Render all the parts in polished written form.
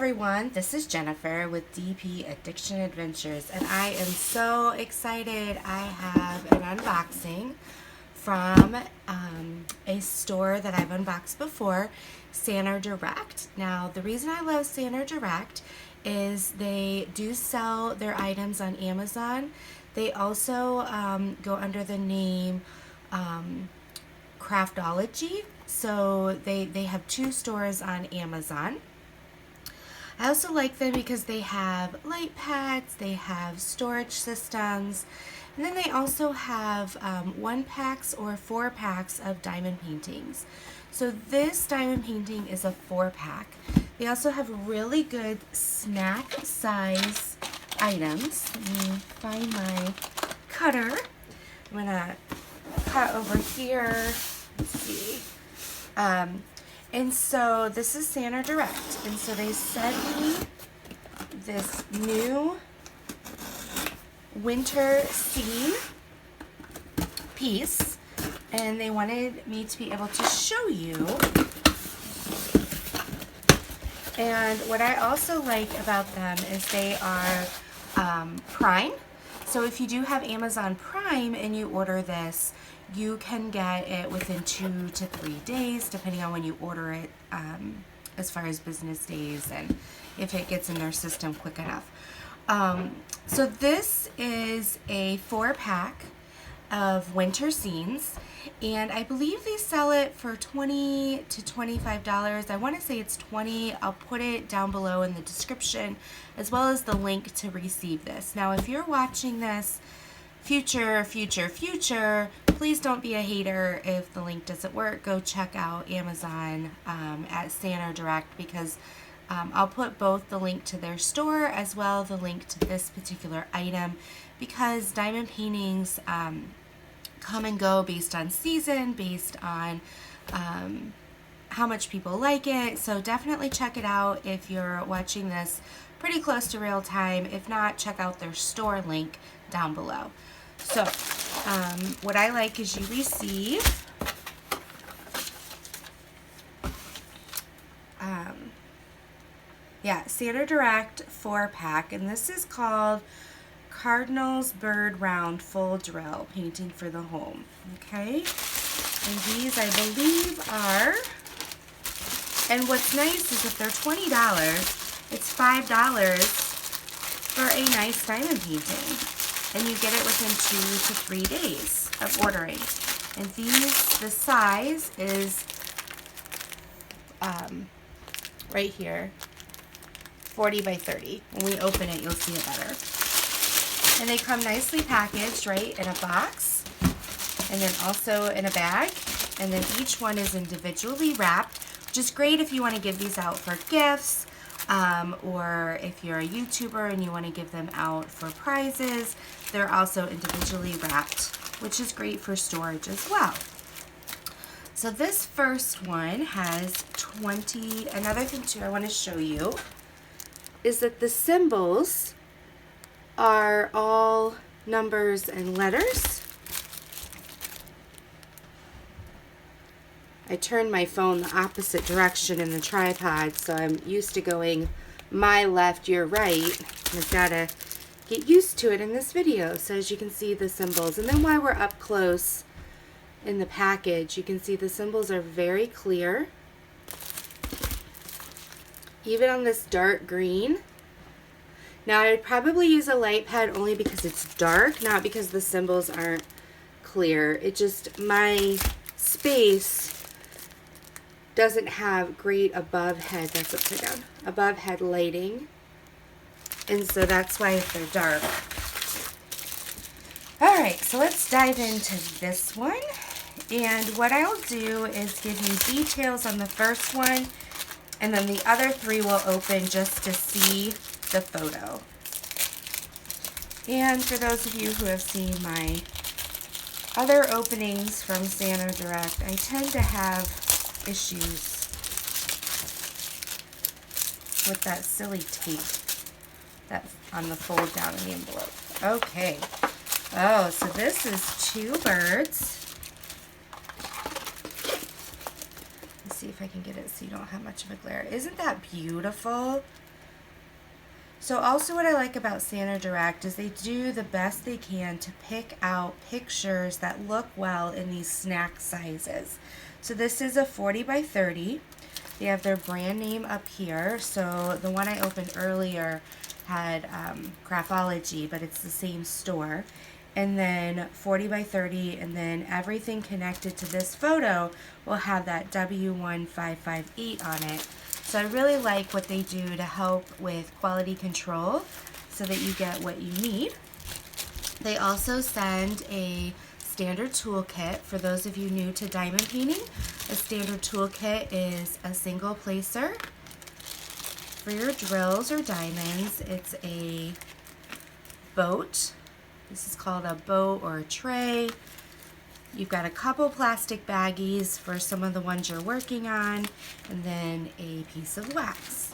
everyone, this is Jennifer with DP Addiction Adventures, and I am so excited. I have an unboxing from a store that I've unboxed before, SanerDirect. Now, the reason I love SanerDirect is they do sell their items on Amazon. They also go under the name Craftology. So they have 2 stores on Amazon. I also like them because they have light pads, they have storage systems, and then they also have 1 packs or 4 packs of diamond paintings. So this diamond painting is a 4-pack. They also have really good snack size items. Let me find my cutter. I'm going to cut over here. Let's see. And so this is SanerDirect, and so they sent me this new winter scene piece, and they wanted me to be able to show you. And what I also like about them is they are Prime. So if you do have Amazon Prime and you order this, you can get it within 2 to 3 days, depending on when you order it, as far as business days and if it gets in their system quick enough. So this is a 4-pack of winter scenes, and I believe they sell it for $20 to $25. I want to say it's $20. I'll put it down below in the description, as well as the link to receive this. Now, if you're watching this future, please don't be a hater if the link doesn't work. Go check out Amazon at SanerDirect, because I'll put both the link to their store as well as the link to this particular item, because diamond paintings come and go based on season, based on how much people like it. So definitely check it out if you're watching this pretty close to real time. If not, check out their store link down below. So what I like is you receive SanerDirect 4-pack, and this is called Cardinals Bird Round Full Drill Painting for the Home. Okay, and these I believe are, and what's nice is if they're $20, it's $5 for a nice diamond painting, and you get it within 2 to 3 days of ordering. And these, the size is right here, 40 by 30. When we open it, you'll see it better. And they come nicely packaged, right, in a box, and then also in a bag, and then each one is individually wrapped, which is great if you want to give these out for gifts, or if you're a YouTuber and you want to give them out for prizes. They're also individually wrapped, which is great for storage as well. So this first one has 20. Another thing too I want to show you is that the symbols are all numbers and letters. I turned my phone the opposite direction in the tripod, so I'm used to going my left, your right. I've got to get used to it in this video. So as you can see, the symbols, and then while we're up close in the package, you can see the symbols are very clear, even on this dark green. Now, I would probably use a light pad only because it's dark, not because the symbols aren't clear. It just, my space doesn't have great above head, that's upside down, above head lighting, and so that's why they're dark. Alright, so let's dive into this one, and what I'll do is give you details on the first one, and then the other 3 will open just to see the photo. And for those of you who have seen my other openings from SanerDirect, I tend to have issues with that silly tape that's on the fold down in the envelope. Okay. Oh, so this is 2 birds. Let's see if I can get it so you don't have much of a glare. Isn't that beautiful? So also what I like about SanerDirect is they do the best they can to pick out pictures that look well in these snack sizes. So this is a 40 by 30. They have their brand name up here. So the one I opened earlier had Craftology, but it's the same store. And then 40 by 30, and then everything connected to this photo will have that W1558 on it. So I really like what they do to help with quality control so that you get what you need. They also send a standard toolkit for those of you new to diamond painting. A standard toolkit is a single placer for your drills or diamonds. It's a boat. This is called a boat or a tray. You've got a couple plastic baggies for some of the ones you're working on, and then a piece of wax.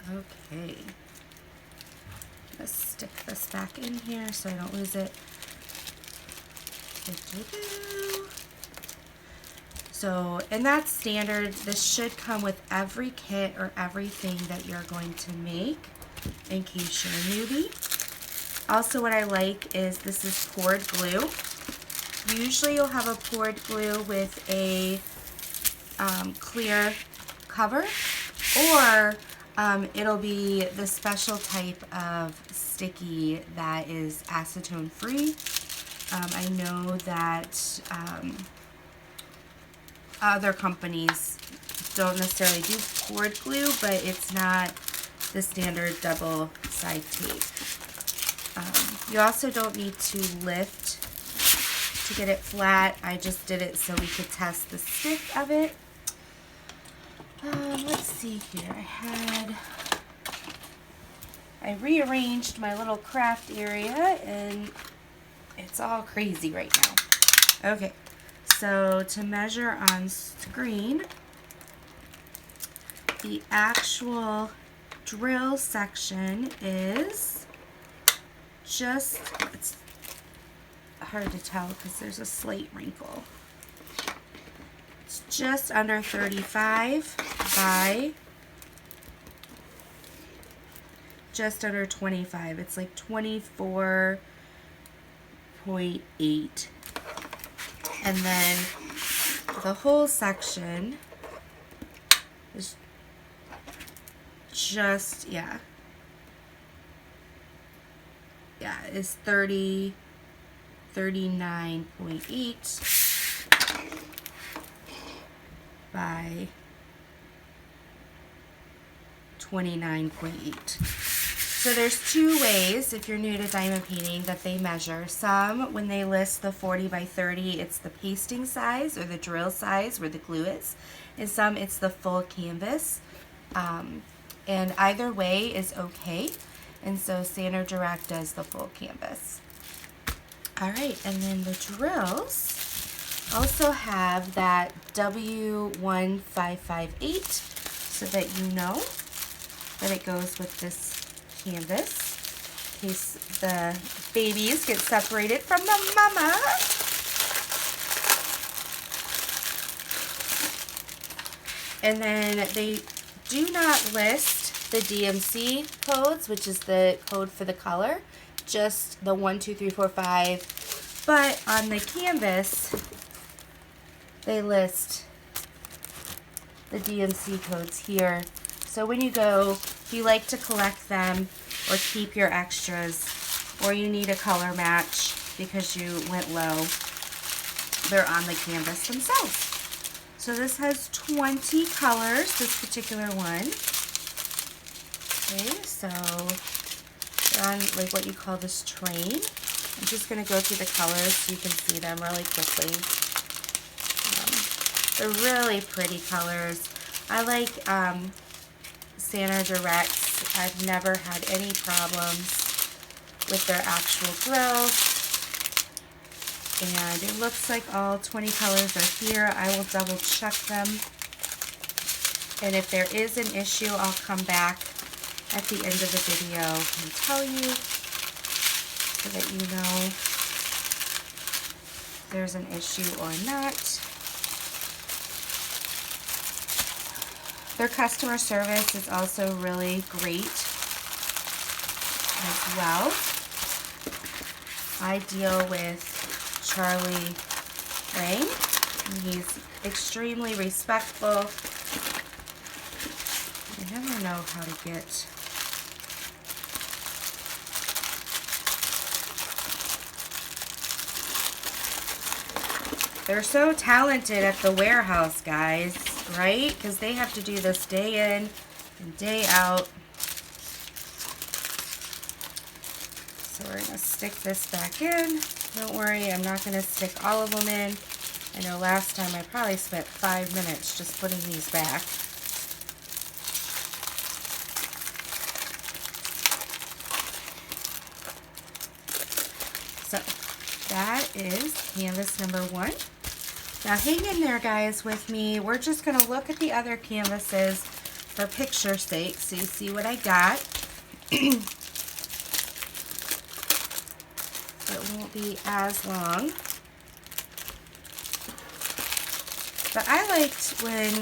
Okay. Let's stick this back in here so I don't lose it. So, and that's standard. This should come with every kit or everything that you're going to make in case you're a newbie. Also, what I like is this is poured glue. Usually you'll have a poured glue with a clear cover, or it'll be the special type of sticky that is acetone free. I know that other companies don't necessarily do poured glue, but it's not the standard double side tape. You also don't need to lift to get it flat. I just did it so we could test the stick of it. Let's see here. I rearranged my little craft area and it's all crazy right now. Okay, so to measure on screen, the actual drill section is just, it's hard to tell because there's a slight wrinkle. It's just under 35 by just under 25. It's like 24.8. And then the whole section is just, is 39.8 by 29.8. So there's two ways, if you're new to diamond painting, that they measure. Some, when they list the 40 by 30, it's the pasting size or the drill size where the glue is. And some, it's the full canvas. And either way is okay. And so SanerDirect does the full canvas. All right, and then the drills also have that W1558 so that you know that it goes with this canvas in case the babies get separated from the mama. And then they do not list the DMC codes, which is the code for the color, just the 1, 2, 3, 4, 5. But on the canvas, they list the DMC codes here. So when you go, if you like to collect them or keep your extras, or you need a color match because you went low, they're on the canvas themselves. So this has 20 colors, this particular one. Okay, so they're on like what you call this train. I'm just going to go through the colors so you can see them really quickly. They're really pretty colors. I like SanerDirect. I've never had any problems with their actual drills. And it looks like all 20 colors are here. I will double check them. And if there is an issue, I'll come back at the end of the video and tell you so that you know if there's an issue or not. Their customer service is also really great. well. I deal with Charlie Lang. He's extremely respectful. I never know how to get They're so talented at the warehouse, guys, right? Because they have to do this day in and day out. So we're going to stick this back in. Don't worry, I'm not going to stick all of them in. I know last time I probably spent 5 minutes just putting these back. So that is canvas number 1. Now hang in there, guys, with me. We're just going to look at the other canvases for picture's sake so you see what I got. It won't be as long. But I liked when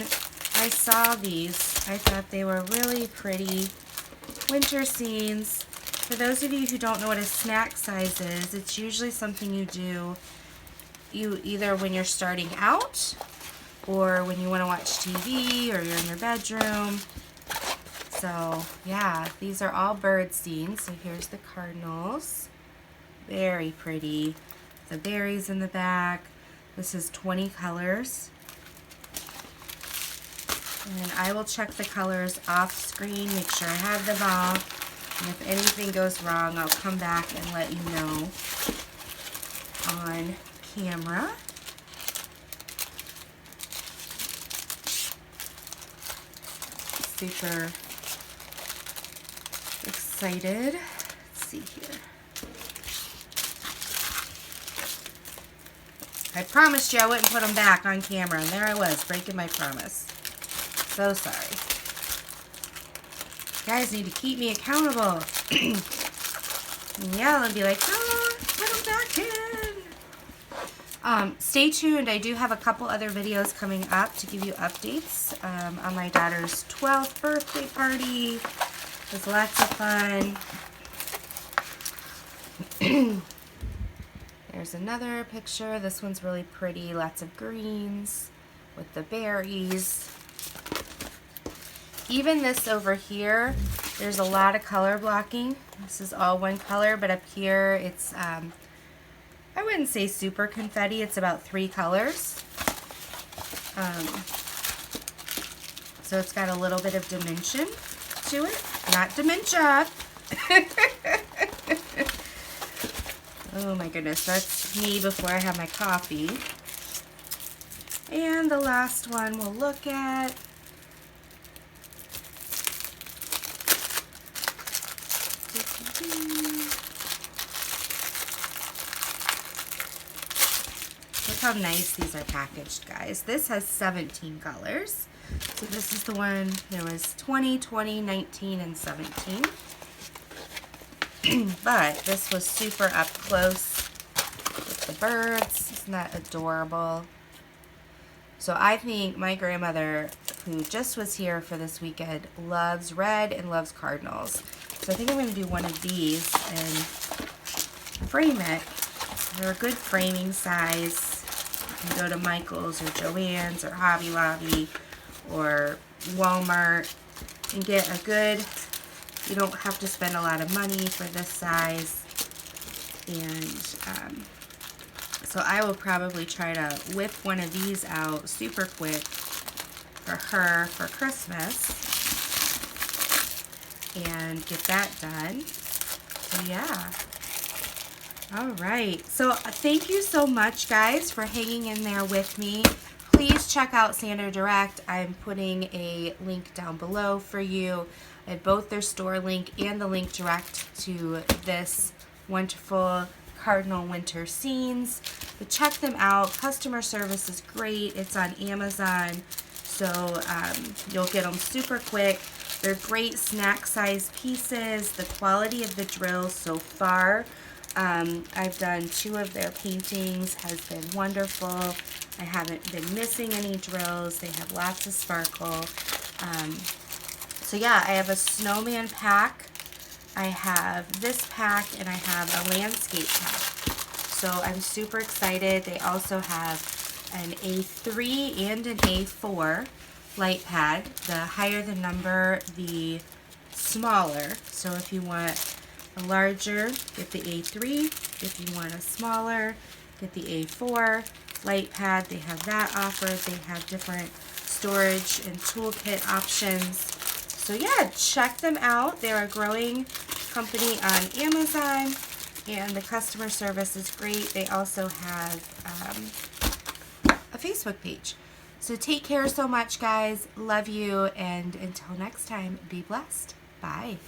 I saw these. I thought they were really pretty winter scenes. For those of you who don't know what a snack size is, it's usually something you do either when you're starting out or when you want to watch TV or you're in your bedroom. So yeah, these are all bird scenes. So here's the cardinals. Very pretty. The berries in the back. This is 20 colors. And I will check the colors off screen, make sure I have them all. And if anything goes wrong, I'll come back and let you know on camera. Super excited. Let's see here. I promised you I wouldn't put them back on camera, and there I was, breaking my promise. So sorry. You guys need to keep me accountable. Yell and be like, oh, put them back in. Stay tuned. I do have a couple other videos coming up to give you updates on my daughter's 12th birthday party. It was lots of fun. There's another picture. This one's really pretty. Lots of greens with the berries. Even this over here, there's a lot of color blocking. This is all one color, but up here it's, I wouldn't say super confetti. It's about 3 colors. So it's got a little bit of dimension to it. Not dementia. Oh my goodness, that's me before I have my coffee. And the last one we'll look at. Look how nice these are packaged, guys. This has 17 colors. So this is the one, there was 20, 20, 19, and 17. But this was super up close with the birds. Isn't that adorable? So I think my grandmother, who just was here for this weekend, loves red and loves cardinals. So I think I'm going to do one of these and frame it. They're a good framing size. You can go to Michael's or Joann's or Hobby Lobby or Walmart and get a good, you don't have to spend a lot of money for this size. And so I will probably try to whip one of these out super quick for her for Christmas and get that done. So yeah. All right. So thank you so much, guys, for hanging in there with me. Please check out SanerDirect. I'm putting a link down below for you. I have both their store link and the link direct to this wonderful Cardinal Winter Scenes. But check them out. Customer service is great. It's on Amazon, so you'll get them super quick. They're great snack size pieces. The quality of the drills so far, I've done 2 of their paintings, has been wonderful. I haven't been missing any drills. They have lots of sparkle. So yeah, I have a snowman pack I have this pack, and I have a landscape pack. So I'm super excited. They also have an A3 and an A4 light pad. The higher the number, the smaller. So if you want a larger, get the A3. If you want a smaller, get the A4 light pad. They have that offered. They have different storage and toolkit options. So yeah, check them out. They're a growing company on Amazon, and the customer service is great. They also have a Facebook page. So take care so much, guys. Love you, and until next time, be blessed. Bye.